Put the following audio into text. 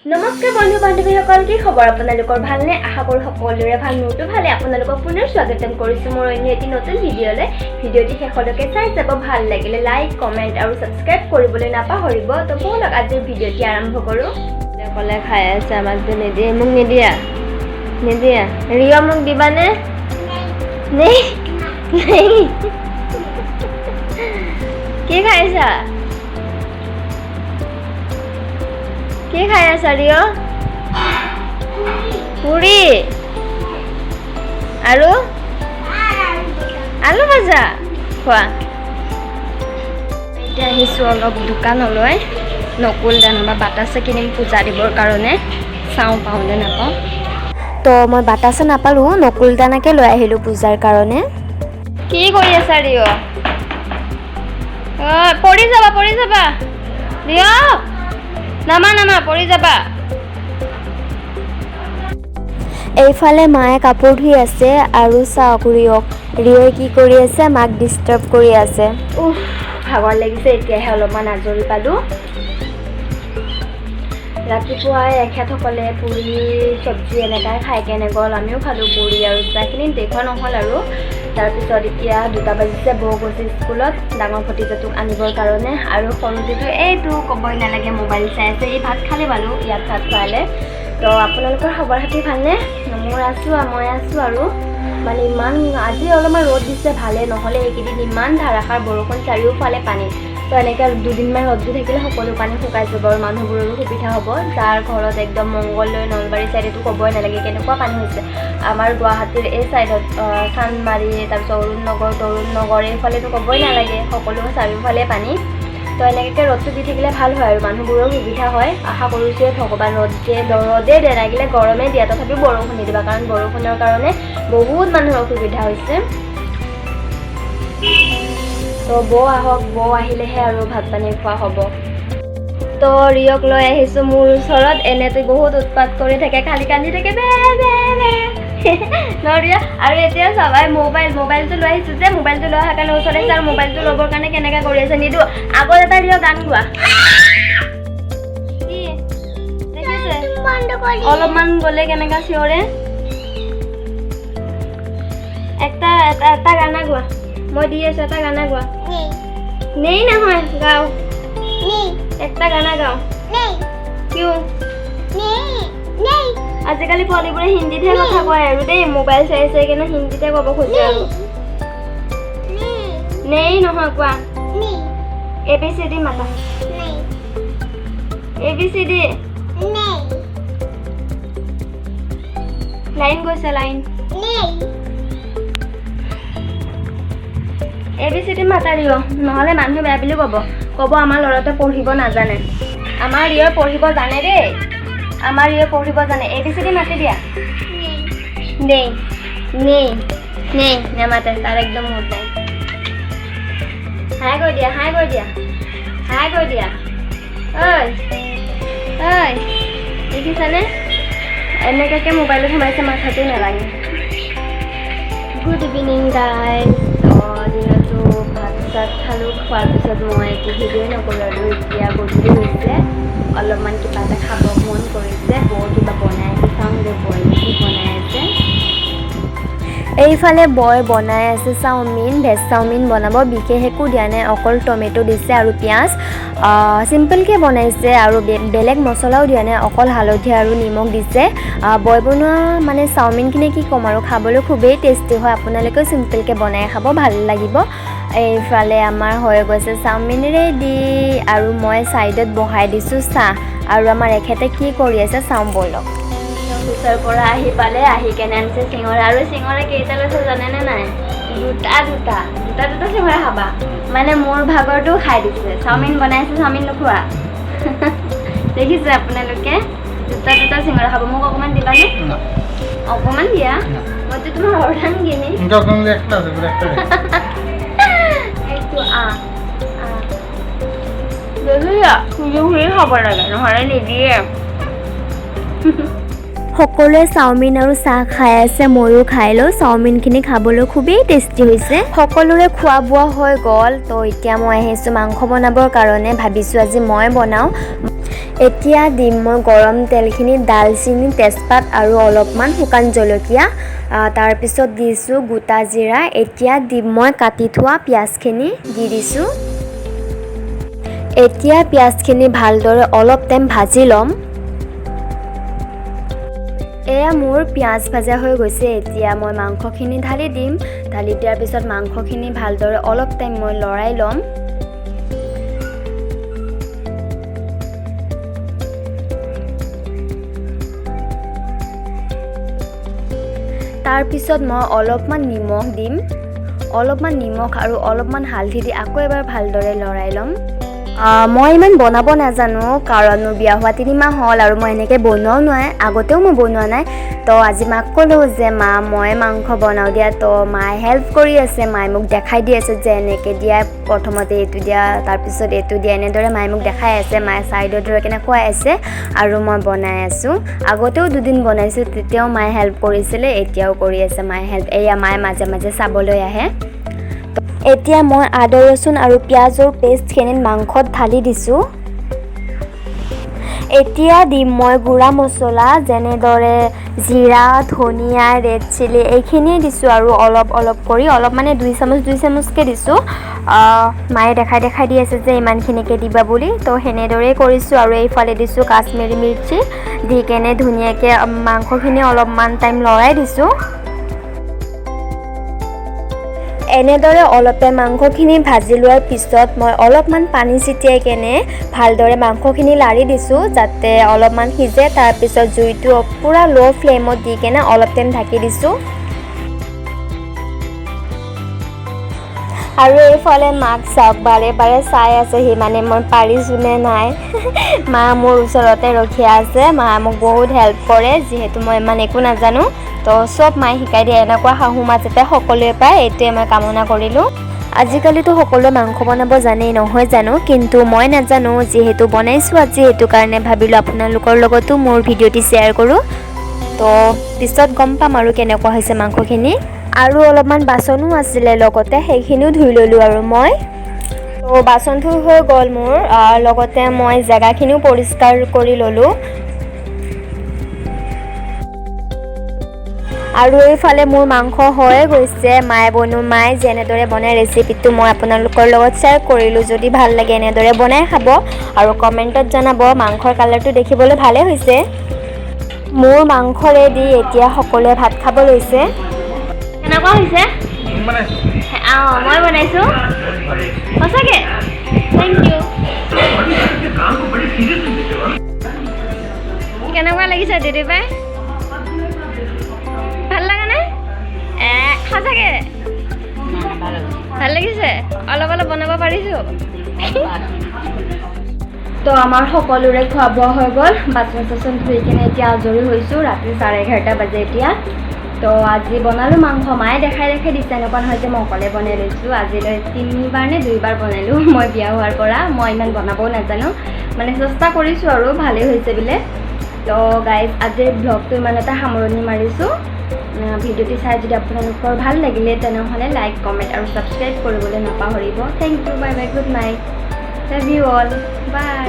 নমস্কাৰ বন্ধু বান্ধৱীসকল, কি খবৰ আপোনালোকৰ? ভালনে? আশা কৰোঁ সকলোৰে ভাল। মোৰতো ভালে। আপোনালোকক পুনৰ স্বাগতম কৰিছোঁ মোৰ অন্য এটি নতুন ভিডিঅ'লৈ। ভিডিঅ'টি শেষলৈকে চাই যাব। ভাল লাগিলে লাইক, কমেণ্ট আৰু ছাবস্ক্ৰাইব কৰিবলৈ নাপাহৰিব। তো ব'লক আজিৰ ভিডিঅ'টি আৰম্ভ কৰোঁ। অকলে খাই আছে, আমাকতো নিদিয়ে। মোক নিদিয়া? নিদিয়া? ৰিয়া মোক দিবানে? নেই নেই। কি খাইছা? কি খাই আছা ৰিয়? পুৰি আৰু আলু ভাজা খোৱা। এতিয়া আহিছোঁ অলপ দোকানলৈ, নকুল দানা বা বাটাছে কিনিম পূজা দিবৰ কাৰণে। চাওঁ পাওঁনে নাপাওঁ। তো মই বাটাছে নাপালোঁ, নকুল দানাকে লৈ আহিলোঁ পূজাৰ কাৰণে। কি কৰি আছা ৰিয়? পৰি যাবা ৰিয়, নামা পৰি যাবা। এইফালে মায়ে কাপোৰ ধুই আছে আৰু চাওক ৰিয়ই কি কৰি আছে, মাক ডিষ্টাৰ্ব কৰি আছে। ভাগৰ লাগিছে, এতিয়াহে অলপমান আজৰি পালোঁ। ৰাতিপুৱাই এখেতসকলে পুৰি চব্জি এনেকৈ খাই কেনে গ'ল। আমিও খালোঁ পুৰি আৰু চাহখিনি দেখুওৱা নহ'ল আৰু। তাৰপিছত এতিয়া 2টা বাজিছে, বৌ গৈছে স্কুলত ডাঙৰ ভতিজাটোক আনিবৰ কাৰণে। আৰু সৰুটোতো এইটো ক'বই নালাগে, মোবাইল চাই আছে। এই ভাত খালে বাৰু, ইয়াত ভাত খোৱালে। তো আপোনালোকৰ খবৰ খাতি ভালনে? মই আছোঁ আৰু মানে ইমান আজি অলপমান ৰ'দ দিছে ভালে, নহ'লে এইকেইদিন ইমান ধাৰাসাৰ বৰষুণ, চাৰিওফালে পানী। তো এনেকৈ 2 দিনমান ৰ'দ দি থাকিলে সকলো পানী শুকাই যাব আৰু মানুহবোৰৰো সুবিধা হ'ব। যাৰ ঘৰত একদম মংগলদৈ নলবাৰী ছাইডেতো ক'বই নালাগে কেনেকুৱা পানী হৈছে। আমাৰ গুৱাহাটীৰ এই ছাইডত চান্দমাৰী, তাৰপিছত তৰুণ নগৰ এইফালেতো ক'বই নালাগে, সকলো চাৰিওফালে পানী। তো এনেকৈ ৰ'দটো দি থাকিলে ভাল হয় আৰু মানুহবোৰৰ সুবিধা হয়। আশা কৰিছোঁ ভগৱান ৰ'দে নালাগিলে গৰমে দিয়া, তথাপিও বৰষুণ নিদিবা, কাৰণ বৰষুণৰ কাৰণে বহুত মানুহৰ অসুবিধা হৈছে। তো বৌ আহক, বৌ আহিলেহে আৰু ভাত পানী খোৱা হ'ব। তো ৰিয়ক লৈ আহিছোঁ মোৰ ওচৰত। এনেতো বহুত উৎপাত কৰি থাকে, খালি কান্দি থাকে বে নৰিয়া। আৰু এতিয়া সবাই মোবাইলটো লৈ আহিছোঁ যে, মোবাইলটো লৈ অহাৰ কাৰণে ওচৰত আহিছে আৰু মোবাইলটো ল'বৰ কাৰণে কেনেকৈ কৰি আছে নিদিওঁ। আগত এটা ৰিয় গান গোৱা। কি দেখিছে অলপমান গ'লে কেনেকৈ চিঞৰে। এটা গানা গোৱা, মই দি আছোঁ, এটা গানা গোৱা। নেই নহয়, গাও একটা গানা গাও। কিয়? আজিকালি পোৱালিবোৰে হিন্দীতহে কথা কয় আৰু দেই, মোবাইল চাই কেনে হিন্দীতে ক'ব খোজে আৰু। নেই নহয়, কোৱা। ABCD মাতা। ABCD লাইন গৈছে, লাইন। ABCD মাতা ৰিয়, নহ'লে মানুহে বেয়া বুলি ক'ব আমাৰ ল'ৰাটোৱে পঢ়িব নাজানে। আমাৰ ৰিয় পঢ়িব জানে দেই, আমাৰ ৰিয় পঢ়িব জানে। ABCD মাতি দিয়া। নেই নেমাতে, তাৰ একদম মুড নাই। হাই কৈ দিয়া। ঐ দেখিছানে? এনেকৈ মোবাইলত সোমাইছে, মাথাটো নালাগে। Good evening guys. দিনতো ভাত চাত খালোঁ, খোৱাৰ পিছত মই একো ভিডিঅ'ই নকৰোঁ আৰু। এতিয়া গধূলি হৈছে, অলপমান কিবা এটা খাব মন কৰিছে। বৌ কিবা বনাই আছে, চাওঁগৈ বৌয়ে কি বনাই আছে। এইফালে বৌয়ে বনাই আছে চাওমিন, ভেজ চাওমিন বনাব। বিশেষ একো দিয়া নাই, অকল টমেটো দিছে আৰু পিঁয়াজ। চিম্পলকৈ বনাইছে আৰু বেলেগ মছলাও দিয়া নাই, অকল হালধি আৰু নিমখ দিছে। বৌয়ে বনোৱা মানে চাওমিনখিনি কি ক'ম আৰু, খাবলৈ খুবেই টেষ্টি হয়। আপোনালোকেও চিম্পলকৈ বনাই খাব, ভাল লাগিব। এইফালে আমাৰ হৈ গৈছে চাওমিন ৰেডি আৰু মই ছাইডত বহাই দিছোঁ চাহ। আৰু আমাৰ এখেতে কি কৰি আছে চাওঁ ব'লক। অফিচৰ পৰা আহি পালে, আহি কেনে আনিছে চিঙৰা। আৰু চিঙৰা কেইটা লৈছে জানেনে নাই? দুটা চিঙৰা খাবা। মানে মোৰ ভাগৰটো খাই দিছে। চাওমিন বনাইছে, চাওমিন নোখোৱা। দেখিছে আপোনালোকে, দুটা চিঙৰা খাব। মোক অকণমান দিবানে? অকণমান দিয়া, মইতো তোমাৰ অৰ্ধাংগিনী। খুজি খাব লাগে, নহ'লে নিদিয়ে। সকলোৱে চাওমিন আৰু চাহ খাই আছে, ময়ো খাই লওঁ। চাওমিনখিনি খাবলৈ খুবেই টেষ্টি হৈছে। সকলোৰে খোৱা বোৱা হৈ গ'ল। তো এতিয়া মই আহিছোঁ মাংস বনাবৰ কাৰণে, ভাবিছোঁ আজি মই বনাওঁ। এতিয়া দিম মই গৰম তেলখিনি ডালচেনি, তেজপাত আৰু অলপমান শুকান জলকীয়া, তাৰপিছত দিছোঁ গোটা জিৰা। এতিয়া দিম মই কাটি থোৱা পিঁয়াজখিনি দি দিছোঁ। এতিয়া পিঁয়াজখিনি ভালদৰে অলপ টাইম ভাজি ল'ম। এয়া মোৰ পিঁয়াজ ভাজা হৈ গৈছে। এতিয়া মই মাংসখিনি ঢালি দিম। ঢালি দিয়াৰ পিছত মাংসখিনি ভালদৰে অলপ টাইম মই লৰাই ল'ম। তাৰপিছত মই অলপমান নিমখ দিম। অলপমান নিমখ আৰু অলপমান হালধি দি আকৌ এবাৰ ভালদৰে লৰাই ল'ম। মই ইমান বনাব নাজানো, কাৰণ মোৰ বিয়া হোৱা 3 মাহ হ'ল আৰু মই এনেকৈ বনোৱাও নাই। আগতেও মই বনোৱা নাই। তো আজি মাক ক'লোঁ যে মা মই মাংস বনাওঁ দিয়া। তো মায়ে হেল্প কৰি আছে। মায়ে মোক দেখাই দি আছে যে এনেকৈ দিয়া, প্ৰথমতে এইটো দিয়া, তাৰপিছত এইটো দিয়া, এনেদৰে মায়ে মোক দেখাই আছে। মায়ে ছাইডত ধৰি কেনে খুৱাই আছে আৰু মই বনাই আছোঁ। আগতেও 2 দিন বনাইছোঁ, তেতিয়াও মায়ে হেল্প কৰিছিলে, এতিয়াও কৰি আছে মায়ে হেল্প। এয়া মায়ে মাজে মাজে চাবলৈ আহে। এতিয়া মই আদা ৰচুন আৰু পিঁয়াজৰ পেষ্টখিনি মাংসত ঢালি দিছোঁ। এতিয়া দিম মই গুড়া মছলা, যেনেদৰে জিৰা, ধনিয়া, ৰেড চিলি এইখিনিয়ে দিছোঁ আৰু অলপ কৰি, অলপ মানে 2 চামুচকৈ দিছোঁ। মায়ে দেখাই দি আছে যে ইমানখিনিকে দিবা বুলি। তো সেনেদৰেই কৰিছোঁ আৰু এইফালে দিছোঁ কাশ্মীৰী মিৰ্চি দি কেনে ধুনীয়াকৈ মাংসখিনি অলপমান টাইম লৰাই দিছোঁ। এনেদৰে অলপে মাংসখিনি ভাজি লোৱাৰ পিছত মই অলপমান পানী ছিটিয়াই কেনে ভালদৰে মাংসখিনি লাৰি দিছোঁ, যাতে অলপমান সিজে। তাৰপিছত জুইটো পূৰা ল' ফ্লেমত দি কেনে অলপ টাইম ঢাকি দিছোঁ। আৰু এইফালে মাক চাওক, বাৰে চাই আছেহি মানে মই পাৰিছোঁ নে নাই। মা মোৰ ওচৰতে ৰখি আছে। মায়ে মোক বহুত হেল্প কৰে, যিহেতু মই ইমান একো নাজানো। তো চব মায়ে শিকাই দিয়ে। এনেকুৱা শাহু মা যাতে সকলোৱে পায়, এইটোৱে মই কামনা কৰিলোঁ। আজিকালিতো সকলোৱে মাংস বনাব জানেই নহয় জানো, কিন্তু মই নাজানো। যিহেতু বনাইছোঁ আজি, সেইটো কাৰণে ভাবিলোঁ আপোনালোকৰ লগতো মোৰ ভিডিঅ'টি শ্বেয়াৰ কৰোঁ। তো পিছত গম পাম আৰু কেনেকুৱা হৈছে মাংসখিনি। আৰু অলপমান বাচনো আছিলে লগতে, সেইখিনিও ধুই ল'লোঁ আৰু মই। তো বাচন ধুই হৈ গ'ল মোৰ, লগতে মই জেগাখিনিও পৰিষ্কাৰ কৰি ল'লোঁ। আৰু এইফালে মোৰ মাংস হৈয়ে গৈছে। মায়ে যেনেদৰে বনাই ৰেচিপিটো মই আপোনালোকৰ লগত শ্বেয়াৰ কৰিলোঁ। যদি ভাল লাগে এনেদৰে বনাই খাব আৰু কমেণ্টত জনাব। মাংসৰ কালাৰটো দেখিবলৈ ভালেই হৈছে। মোৰ মাংসৰে দি এতিয়া সকলোৱে ভাত খাব লৈছে। কেনেকুৱা হৈছে? মই বনাইছোঁ। সঁচাকৈ থেংক ইউ। কেনেকুৱা লাগিছে দিদি বাই? ভাল লাগা নাই? সঁচাকৈ ভাল লাগিছে? অলপ বনাব পাৰিছোঁ। তো আমাৰ সকলোৰে খোৱা বোৱা হৈ গ'ল। বাচন চাচন ধুই কিনে এতিয়া আজৰি হৈছোঁ। ৰাতি 11:30 বাজে এতিয়া। তো আজি বনালোঁ মাংস। মায়ে দেখাই দিছে, এনেকুৱা নহয় যে মই অকলে বনাই লৈছোঁ। আজিলৈ 3বাৰ নে 2বাৰ বনালোঁ মই বিয়া হোৱাৰ পৰা। মই ইমান বনাবও নাজানো, মানে চেষ্টা কৰিছোঁ আৰু ভালেই হৈছে বোলে। তো গাইজ, আজিৰ ব্লগটো ইমানতে সামৰণি মাৰিছোঁ। ভিডিঅ'টি চাই যদি আপোনালোকৰ ভাল লাগিলে, তেনেহ'লে লাইক, কমেণ্ট আৰু ছাবস্ক্ৰাইব কৰিবলৈ নাপাহৰিব। Thank you, bye bye, good night, love you all, by.